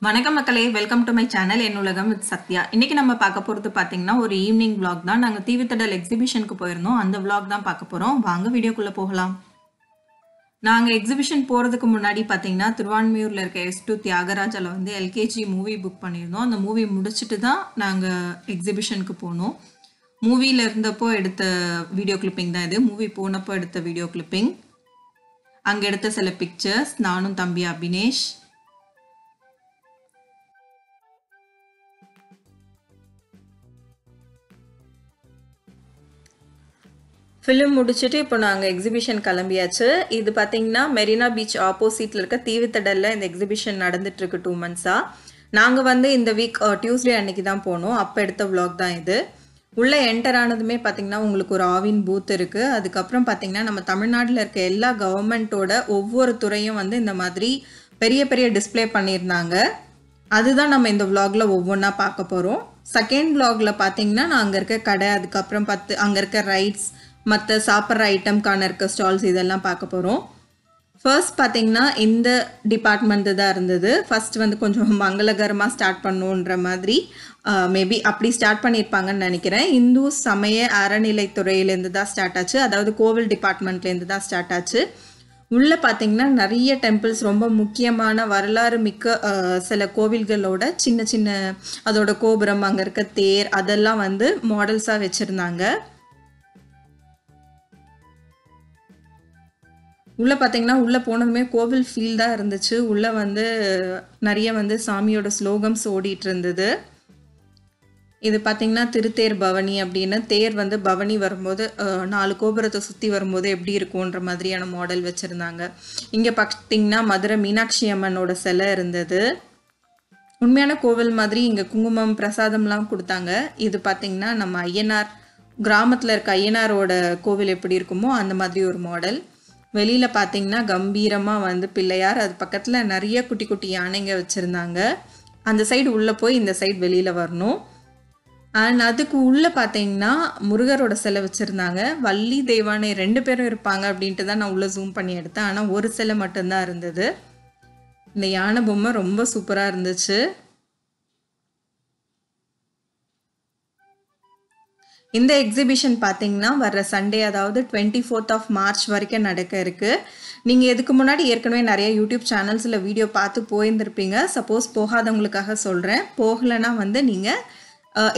வணக்கம் மக்களே, welcome to my channel என் உலகம் வித் சத்யா. இன்னைக்கு நம்ம பார்க்க போகிறது பார்த்தீங்கன்னா ஒரு ஈவினிங் vlog தான். நாங்கள் தீவுத்திடல் எக்ஸிபிஷனுக்கு போயிருந்தோம். அந்த vlog தான் பார்க்க போகிறோம். வாங்க வீடியோக்குள்ளே போகலாம். நாங்கள் எக்ஸிபிஷன் போகிறதுக்கு முன்னாடி பார்த்தீங்கன்னா திருவான்மியூரில் இருக்க S2 தியாகராஜில் வந்து எல்கேஜி மூவி புக் பண்ணியிருந்தோம். அந்த மூவி முடிச்சுட்டு தான் நாங்கள் எக்ஸிபிஷனுக்கு போனோம். மூவியில் இருந்தப்போ எடுத்த வீடியோ கிளிப்பிங் தான் இது. மூவி போனப்போ எடுத்த வீடியோ கிளிப்பிங். அங்கே எடுத்த சில பிக்சர்ஸ் நானும் தம்பி அபினேஷ். ஃபிலிம் முடிச்சுட்டு இப்போ நாங்கள் எக்ஸிபிஷன் கிளம்பியாச்சு. இது பார்த்தீங்கன்னா மெரினா பீச் ஆப்போசிட்டில் இருக்க தீவுத்திடலில் இந்த எக்ஸிபிஷன் நடந்துட்டுருக்கு 2 months-ஆக. நாங்கள் வந்து இந்த வீக் டியூஸ்டே அன்னைக்கு தான் போனோம். அப்போ எடுத்த vlog தான் இது. உள்ளே என்டர் ஆனதுமே பார்த்தீங்கன்னா உங்களுக்கு ஒரு ஆவின் பூத் இருக்குது. அதுக்கப்புறம் பார்த்தீங்கன்னா நம்ம தமிழ்நாட்டில் இருக்க எல்லா கவர்மெண்ட்டோட ஒவ்வொரு துறையும் வந்து இந்த மாதிரி பெரிய பெரிய டிஸ்பிளே பண்ணியிருந்தாங்க. அதுதான் நம்ம இந்த vlogல ஒவ்வொன்றா பார்க்க போகிறோம். செகண்ட் vlogல பார்த்தீங்கன்னா நான் அங்கே இருக்க கடை, அதுக்கப்புறம் அங்கே இருக்க ரைட்ஸ், மற்ற சாப்பிட்ற ஐட்டம்கான இருக்க ஸ்டால்ஸ் இதெல்லாம் பார்க்க போகிறோம். ஃபர்ஸ்ட் பார்த்தீங்கன்னா இந்த டிபார்ட்மெண்ட்டு தான் இருந்தது. ஃபர்ஸ்ட் வந்து கொஞ்சம் மங்களகரமாக ஸ்டார்ட் பண்ணுன்ற மாதிரி மேபி அப்படி ஸ்டார்ட் பண்ணியிருப்பாங்கன்னு நினைக்கிறேன். இந்து சமய அறநிலைத்துறையிலேருந்து தான் ஸ்டார்ட் ஆச்சு. அதாவது கோவில் டிபார்ட்மெண்ட்லேருந்து தான் ஸ்டார்ட் ஆச்சு. உள்ளே பார்த்தீங்கன்னா நிறைய டெம்பிள்ஸ், ரொம்ப முக்கியமான வரலாறு மிக்க சில கோவில்களோட சின்ன சின்ன அதோட கோபுரம், அங்கே இருக்க தேர் அதெல்லாம் வந்து மாடல்ஸாக வச்சுருந்தாங்க. உள்ளே பார்த்தீங்கன்னா உள்ளே போனதுமே கோவில் ஃபீல் தான் இருந்துச்சு. உள்ளே வந்து நிறைய வந்து சாமியோட ஸ்லோகம்ஸ் ஓடிட்டு இருந்தது. இது பார்த்தீங்கன்னா திருத்தேர் பவனி அப்படின்னு, தேர் வந்து பவனி வரும்போது 4 கோபுரத்தை சுற்றி வரும்போது எப்படி இருக்கும்ன்ற மாதிரியான மாடல் வச்சுருந்தாங்க. இங்கே பார்த்தீங்கன்னா மதுரை மீனாட்சி அம்மனோட சிலை இருந்தது. உண்மையான கோவில் மாதிரி இங்கே குங்குமம் பிரசாதம்லாம் கொடுத்தாங்க. இது பார்த்தீங்கன்னா நம்ம ஐயனார் கிராமத்தில் இருக்க ஐயனாரோட கோவில் எப்படி இருக்குமோ அந்த மாதிரி ஒரு மாடல். வெளியில் பார்த்தீங்கன்னா கம்பீரமாக வந்து பிள்ளையார், அது பக்கத்தில் நிறைய குட்டி குட்டி யானைங்க வச்சுருந்தாங்க. அந்த சைடு உள்ளே போய் இந்த சைடு வெளியில் வரணும். அண்ட் அதுக்கு உள்ளே பார்த்தீங்கன்னா முருகரோட சிலை வச்சுருந்தாங்க. வள்ளி தெய்வானை 2 பேரும் இருப்பாங்க அப்படின்ட்டு தான் நான் உள்ளே ஜூம் பண்ணி எடுத்தேன். ஆனால் ஒரு சிலை மட்டும்தான் இருந்தது. இந்த யானை பொம்மை ரொம்ப சூப்பராக இருந்துச்சு. இந்த எக்ஸிபிஷன் பார்த்தீங்கன்னா வர்ற சண்டே, அதாவது 24th March வரைக்கும் நடக்க இருக்குது. நீங்கள் இதுக்கு முன்னாடி ஏற்கனவே நிறைய யூடியூப் சேனல்ஸில் வீடியோ பார்த்து போயிருந்துருப்பீங்க. சப்போஸ் போகாதவங்களுக்காக சொல்கிறேன். போகலைன்னா வந்து நீங்கள்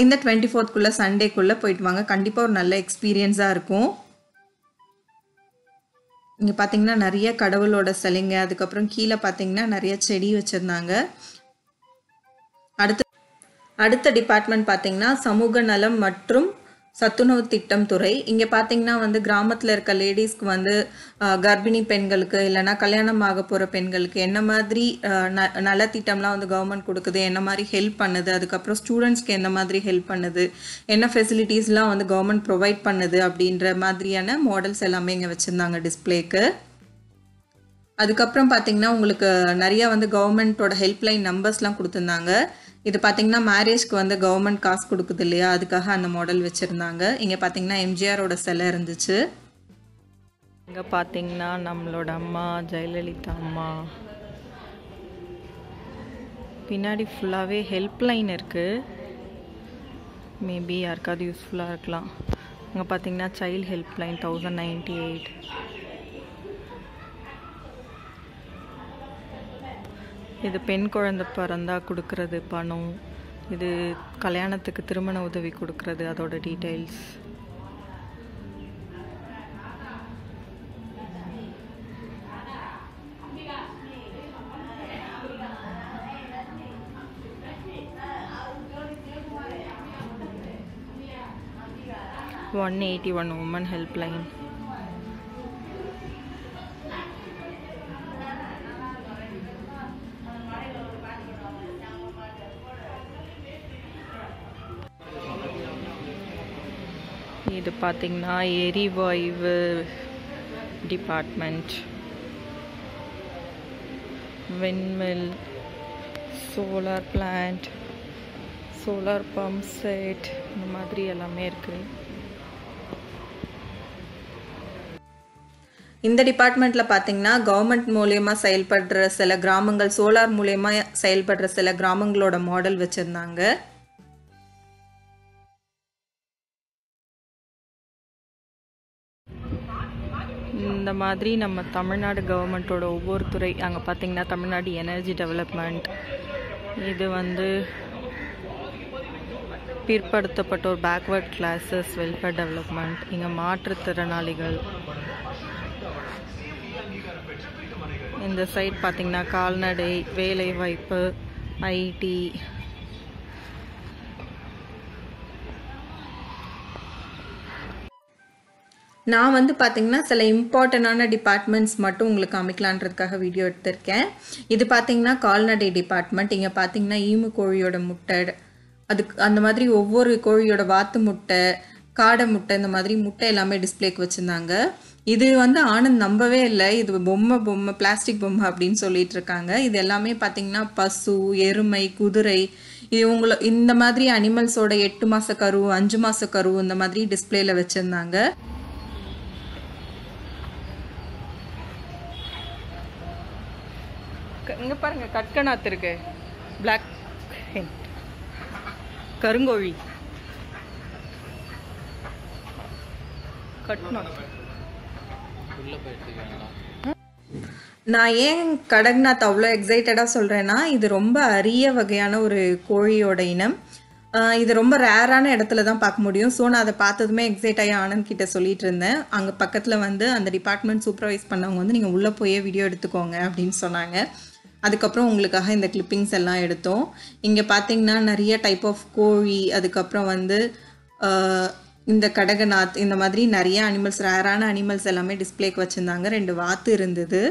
இந்த 24th சண்டேக்குள்ளே போயிட்டு வாங்க. கண்டிப்பாக ஒரு நல்ல எக்ஸ்பீரியன்ஸாக இருக்கும். இங்கே பார்த்தீங்கன்னா நிறைய கடவுளோட சிலைங்க, அதுக்கப்புறம் கீழே பார்த்தீங்கன்னா நிறைய செடி வச்சுருந்தாங்க. அடுத்த டிபார்ட்மெண்ட் பார்த்தீங்கன்னா சமூக நலம் மற்றும் சத்துணவு திட்டம் துறை. இங்கே பார்த்தீங்கன்னா வந்து கிராமத்தில் இருக்க லேடிஸ்க்கு வந்து கர்ப்பிணி பெண்களுக்கு இல்லைனா கல்யாணம் ஆக போகிற பெண்களுக்கு என்ன மாதிரி நலத்திட்டம்லாம் வந்து கவர்மெண்ட் கொடுக்குது, என்ன மாதிரி ஹெல்ப் பண்ணுது, அதுக்கப்புறம் ஸ்டூடெண்ட்ஸ்க்கு என்ன மாதிரி ஹெல்ப் பண்ணுது, என்ன ஃபெசிலிட்டிஸ்லாம் வந்து கவர்மெண்ட் ப்ரொவைட் பண்ணுது அப்படின்ற மாதிரியான மாடல்ஸ் எல்லாமே இங்கே வச்சுருந்தாங்க டிஸ்பிளேக்கு. அதுக்கப்புறம் பார்த்தீங்கன்னா உங்களுக்கு நிறையா வந்து கவர்மெண்ட்டோட ஹெல்ப்லைன் நம்பர்ஸ்லாம் கொடுத்துருந்தாங்க. இது பார்த்தீங்கன்னா மேரேஜ்க்கு வந்து கவர்மெண்ட் காசு கொடுக்குது இல்லையா, அதுக்காக அந்த மாடல் வச்சுருந்தாங்க. இங்கே பார்த்தீங்கன்னா எம்ஜிஆரோட சிலை இருந்துச்சு. இங்கே பார்த்தீங்கன்னா நம்மளோட அம்மா ஜெயலலிதா அம்மா. பின்னாடி ஃபுல்லாகவே ஹெல்ப்லைன் இருக்குது. மேபி யாருக்காவது யூஸ்ஃபுல்லாக இருக்கலாம். இங்கே பார்த்தீங்கன்னா சைல்டு ஹெல்ப்லைன் 1098. இது பெண் குழந்தை பிறந்தா கொடுக்கறது பணம், இது கல்யாணத்துக்கு திருமண உதவி கொடுக்கறது, அதோட டீட்டெயில்ஸ். $181 woman helpline. இது பார்த்தீங்கன்னா எரிவாயு department, விண்மில், solar plant, solar pump set, இந்த மாதிரி எல்லாமே இருக்குது. இந்த டிபார்ட்மெண்ட்டில் பார்த்தீங்கன்னா கவர்மெண்ட் மூலயமா செயல்படுற சில கிராமங்கள், சோலார் மூலயமா செயல்படுற சில கிராமங்களோட மாடல் வச்சுருந்தாங்க. இந்த மாதிரி நம்ம தமிழ்நாடு கவர்மெண்ட்டோட ஒவ்வொரு துறை, அங்கே பார்த்திங்கன்னா தமிழ்நாடு எனர்ஜி டெவலப்மெண்ட், இது வந்து பிற்படுத்தப்பட்டோர் பேக்வர்ட் கிளாஸஸ் வெல்ஃபேர் டெவலப்மெண்ட், இங்கே மாற்றுத்திறனாளிகள், இந்த சைட் பார்த்திங்கன்னா கால்நடை, வேலைவாய்ப்பு, ஐடி, நான் வந்து பார்த்திங்கன்னா சில இம்பார்ட்டண்டான டிபார்ட்மெண்ட்ஸ் மட்டும் உங்களுக்கு காமிக்கலான்றதுக்காக வீடியோ எடுத்திருக்கேன். இது பார்த்திங்கன்னா கால்நடை டிபார்ட்மெண்ட். இங்கே பார்த்திங்கன்னா ஈமு கோழியோட முட்டை, அதுக்கு அந்த மாதிரி ஒவ்வொரு கோழியோட வாத்து முட்டை, காடை முட்டை, இந்த மாதிரி முட்டை எல்லாமே டிஸ்பிளேக்கு வச்சுருந்தாங்க. இது வந்து ஆனந்த் நம்பவே இல்லை, இது பொம்மை பிளாஸ்டிக் பொம்மை அப்படின்னு சொல்லிட்டு இருக்காங்க. இது எல்லாமே பார்த்திங்கன்னா பசு, எருமை, குதிரை, இது இந்த மாதிரி அனிமல்ஸோட 8 மாத கரு, 5 மாத கரு இந்த மாதிரி டிஸ்பிளேல வச்சுருந்தாங்க. இங்கே பாருங்க, கட்கநாத் இருக்கு, பிளாக் ஹென், கருங்கோழி, கட்நாத். நான் ஏன் கடக்நாத் அவ்வளோ எக்ஸைட்டடாக சொல்கிறேன்னா, இது ரொம்ப அரிய வகையான ஒரு கோழியோட இனம். இது ரொம்ப ரேரான இடத்துல தான் பார்க்க முடியும். ஸோ நான் அதை பார்த்ததுமே எக்ஸைட் ஆகி ஆனந்த் கிட்ட சொல்லிட்டு இருந்தேன். அங்கே பக்கத்தில் வந்து அந்த டிபார்ட்மெண்ட் சூப்பர்வைஸ் பண்ணவங்க வந்து நீங்கள் உள்ளே போய் வீடியோ எடுத்துக்கோங்க அப்படின்னு சொன்னாங்க. அதுக்கப்புறம் உங்களுக்காக இந்த கிளிப்பிங்ஸ் எல்லாம் எடுத்தோம். இங்கே பார்த்தீங்கன்னா நிறைய டைப் ஆஃப் கோழி, அதுக்கப்புறம் வந்து இந்த கடகநாத், இந்த மாதிரி நிறைய அனிமல்ஸ், ரேரான அனிமல்ஸ் எல்லாமே டிஸ்பிளேக்கு வச்சுருந்தாங்க. 2 வாத்து இருந்தது.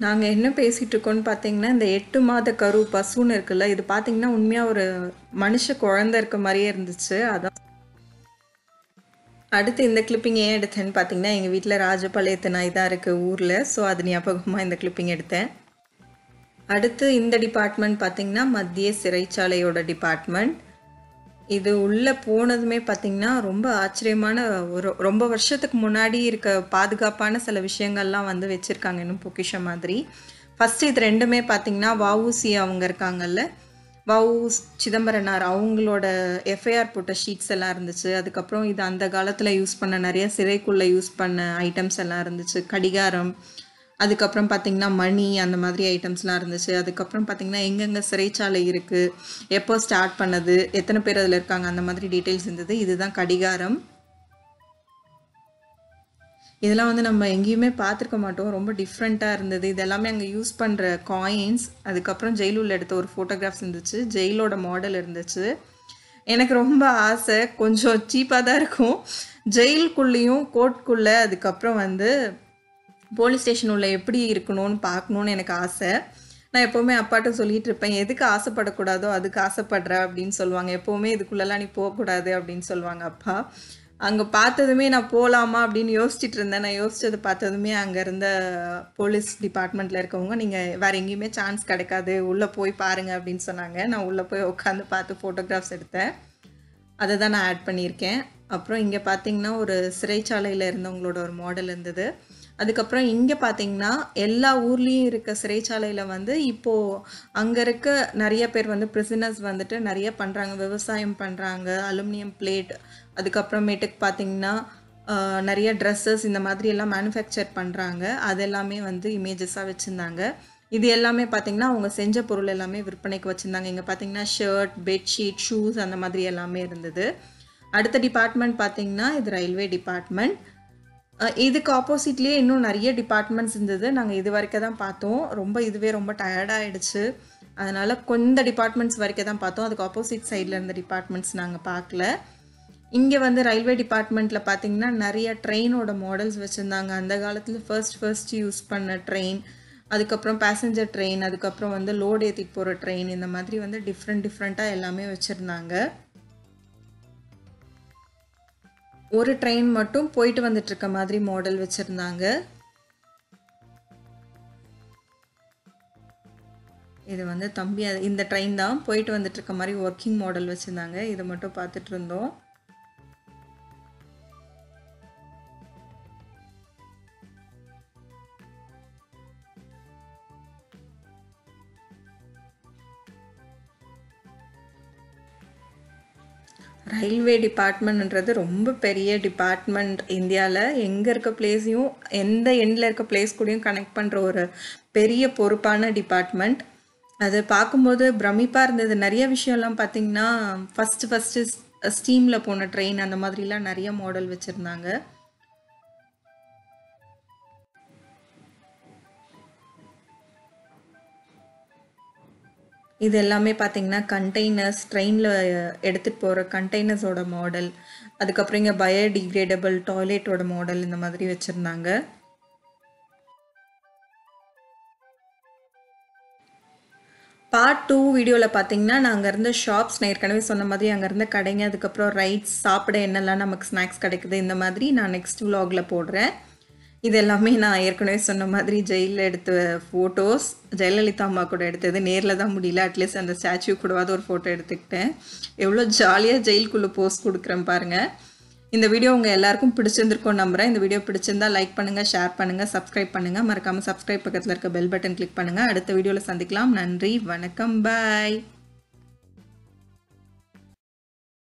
நாங்கள் என்ன பேசிகிட்டு இருக்கோன்னு பார்த்தீங்கன்னா, இந்த 8 மாத கரு பசுன்னு இருக்குல்ல, இது பார்த்தீங்கன்னா உண்மையாக ஒரு மனுஷ குழந்தை இருக்க மாதிரியே இருந்துச்சு. அதான் அடுத்து இந்த கிளிப்பிங் ஏன் எடுத்தேன்னு பார்த்தீங்கன்னா, எங்கள் வீட்டில் ராஜபாளையத்து நாய் தான் இருக்குது ஊரில். ஸோ அது ஞாபகமாக இந்த கிளிப்பிங் எடுத்தேன். அடுத்து இந்த டிபார்ட்மெண்ட் பார்த்திங்கன்னா மத்திய சிறைச்சாலையோட டிபார்ட்மெண்ட். இது உள்ளே போனதுமே பார்த்திங்கன்னா ரொம்ப ஆச்சரியமான, ரொம்ப வருஷத்துக்கு முன்னாடி இருக்க பாதுகாப்பான சில விஷயங்கள்லாம் வந்து வச்சுருக்காங்க, இன்னும் பொக்கிஷம் மாதிரி. ஃபஸ்ட்டு இது ரெண்டுமே பார்த்திங்கன்னா வஉசி அவங்க இருக்காங்கல்ல, வஉ சிதம்பரனார், அவங்களோட எஃப்ஐஆர் போட்ட ஷீட்ஸ் எல்லாம் இருந்துச்சு. அதுக்கப்புறம் இது அந்த காலத்தில் யூஸ் பண்ண நிறைய சிறைக்குள்ளே யூஸ் பண்ண ஐட்டம்ஸ் எல்லாம் இருந்துச்சு. கடிகாரம், அதுக்கப்புறம் பார்த்திங்கன்னா மணி, அந்த மாதிரி ஐட்டம்ஸ்லாம் இருந்துச்சு. அதுக்கப்புறம் பார்த்திங்கன்னா எங்கெங்கே சிறைச்சாலை இருக்குது, எப்போ ஸ்டார்ட் பண்ணது, எத்தனை பேர் அதில் இருக்காங்க, அந்த மாதிரி டீட்டெயில்ஸ் இருந்தது. இதுதான் கடிகாரம். இதெல்லாம் வந்து நம்ம எங்கேயுமே பார்த்துருக்க மாட்டோம், ரொம்ப டிஃப்ரெண்ட்டாக இருந்தது. இது எல்லாமே அங்கே யூஸ் பண்ணுற காயின்ஸ். அதுக்கப்புறம் ஜெயிலுள்ள எடுத்த ஒரு ஃபோட்டோகிராஃப்ஸ் இருந்துச்சு, ஜெயிலோட மாடல் இருந்துச்சு. எனக்கு ரொம்ப ஆசை, கொஞ்சம் சீப்பாக தான் இருக்கும், ஜெயிலுக்குள்ளேயும் கோர்ட்குள்ளே, அதுக்கப்புறம் வந்து போலீஸ் ஸ்டேஷன் உள்ள எப்படி இருக்கணும்னு பார்க்கணுன்னு எனக்கு ஆசை. நான் எப்போவுமே அப்பாட்ட சொல்லிகிட்டு இருப்பேன், எதுக்கு ஆசைப்படக்கூடாதோ அதுக்கு ஆசைப்படுற அப்படின்னு சொல்லுவாங்க. எப்போவுமே இதுக்குள்ளெல்லாம் நீ போகக்கூடாது அப்படின்னு சொல்லுவாங்க அப்பா. அங்கே பார்த்ததுமே நான் போகலாமா அப்படின்னு யோசிச்சுட்டு இருந்தேன். நான் யோசிச்சது பார்த்ததுமே அங்கே இருந்த போலீஸ் டிபார்ட்மெண்ட்டில் இருக்கவங்க, நீங்கள் வேறு எங்கேயுமே சான்ஸ் கிடைக்காது, உள்ளே போய் பாருங்கள் அப்படின்னு சொன்னாங்க. நான் உள்ளே போய் உட்காந்து பார்த்து ஃபோட்டோகிராஃப்ஸ் எடுத்தேன். அதை தான் நான் ஆட் பண்ணியிருக்கேன். அப்புறம் இங்கே பார்த்தீங்கன்னா ஒரு சிறைச்சாலையில் இருந்தவங்களோட ஒரு மாடல் இருந்தது. அதுக்கப்புறம் இங்கே பார்த்தீங்கன்னா எல்லா ஊர்லேயும் இருக்க சிறைச்சாலையில் வந்து இப்போது அங்கே இருக்க நிறைய பேர் வந்து பிரிசனர்ஸ் வந்துட்டு நிறைய பண்ணுறாங்க, விவசாயம் பண்ணுறாங்க, அலுமினியம் பிளேட், அதுக்கப்புறமேட்டுக்கு பார்த்தீங்கன்னா நிறைய ட்ரெஸ்ஸஸ், இந்த மாதிரி எல்லாம் மேனுஃபேக்சர் பண்ணுறாங்க. அது எல்லாமே வந்து இமேஜஸாக வச்சுருந்தாங்க. இது எல்லாமே பார்த்திங்கன்னா அவங்க செஞ்ச பொருள் எல்லாமே விற்பனைக்கு வச்சுருந்தாங்க. இங்கே பார்த்திங்கன்னா ஷர்ட், பெட்ஷீட், ஷூஸ், அந்த மாதிரி எல்லாமே இருந்தது. அடுத்த டிபார்ட்மெண்ட் பார்த்திங்கன்னா இது ரயில்வே டிபார்ட்மெண்ட். இதுக்கு ஆப்போசிட்லேயே இன்னும் நிறைய டிபார்ட்மெண்ட்ஸ் இருந்தது. நாங்கள் இது வரைக்கும் தான் பார்த்தோம். இதுவே ரொம்ப டயர்டாகிடுச்சு. அதனால் கொஞ்சம் டிபார்ட்மெண்ட்ஸ் வரைக்கும் தான் பார்த்தோம். அதுக்கு ஆப்போசிட் சைடில் இருந்த டிபார்ட்மெண்ட்ஸ் நாங்கள் பார்க்கல. இங்கே வந்து ரயில்வே டிபார்ட்மெண்ட்டில் பார்த்திங்கன்னா நிறைய ட்ரெயினோட மாடல்ஸ் வச்சுருந்தாங்க. அந்த காலத்தில் ஃபர்ஸ்ட் யூஸ் பண்ண ட்ரெயின், அதுக்கப்புறம் பேசஞ்சர் ட்ரெயின், அதுக்கப்புறம் வந்து லோடு ஏற்றிட்டு போகிற ட்ரெயின், இந்த மாதிரி வந்து டிஃப்ரெண்ட்டாக எல்லாமே வச்சுருந்தாங்க. ஒரு ட்ரெயின் மட்டும் போயிட்டு வந்துட்டு இருக்க மாதிரி மாடல் வச்சுருந்தாங்க. இது வந்து தம்பி இந்த ட்ரெயின் தான் போயிட்டு வந்துட்டு இருக்க மாதிரி ஒர்க்கிங் மாடல் வச்சுருந்தாங்க. இதை மட்டும் பார்த்துட்டு இருந்தோம். ரயில்வே டிபார்ட்மெண்ட்ன்றது ரொம்ப பெரிய டிபார்ட்மெண்ட். இந்தியாவில் எங்கே இருக்க பிளேஸையும் எந்த எண்டில் இருக்க பிளேஸ் கூடயும் கனெக்ட் பண்ணுற ஒரு பெரிய பொறுப்பான டிபார்ட்மெண்ட். அது பார்க்கும்போது பிரமிப்பாக இருந்தது. நிறைய விஷயம்லாம் பார்த்திங்கன்னா ஃபஸ்ட்டு ஸ்டீமில் போன ட்ரெயின் அந்த மாதிரிலாம் நிறைய மாடல் வச்சுருந்தாங்க. இது எல்லாமே பார்த்திங்கன்னா கண்டெய்னர்ஸ், ட்ரெயினில் எடுத்துகிட்டு போகிற கண்டெய்னர்ஸோட மாடல், அதுக்கப்புறம் இங்கே பயோடிகிரேடபிள் டாய்லெட்டோட மாடல் இந்த மாதிரி வச்சுருந்தாங்க. பார்ட் 2 வீடியோவில் பார்த்தீங்கன்னா நான் அங்கே இருந்த ஷாப்ஸ், நான் ஏற்கனவே சொன்ன மாதிரி அங்கே இருந்த கடைங்க, அதுக்கப்புறம் ரைட்ஸ், சாப்பிட என்னெல்லாம் நமக்கு ஸ்நாக்ஸ் கிடைக்குது, இந்த மாதிரி நான் நெக்ஸ்ட் விலாகில் போடுறேன். இது எல்லாமே நான் ஏற்கனவே சொன்ன மாதிரி ஜெயிலில் எடுத்த ஃபோட்டோஸ். ஜெயலலிதா அம்மா கூட எடுத்தது. நேரில் தான் முடியல, அட்லீஸ்ட் அந்த ஸ்டாச்சு கூடவாது ஒரு ஃபோட்டோ எடுத்துக்கிட்டேன். எவ்வளோ ஜாலியாக ஜெயிலுக்குள்ளே போஸ்ட் கொடுக்குறேன் பாருங்கள். இந்த வீடியோ உங்கள் எல்லாருக்கும் பிடிச்சிருந்துருக்கோன்னு நம்புகிறேன். இந்த வீடியோ பிடிச்சிருந்தா லைக் பண்ணுங்கள், ஷேர் பண்ணுங்கள், சப்ஸ்கிரைப் பண்ணுங்கள். மறக்காமல் சப்ஸ்கிரைப் பக்கத்தில் இருக்க பெல் பட்டன் கிளிக் பண்ணுங்கள். அடுத்த வீடியோவில் சந்திக்கலாம். நன்றி, வணக்கம், பாய்.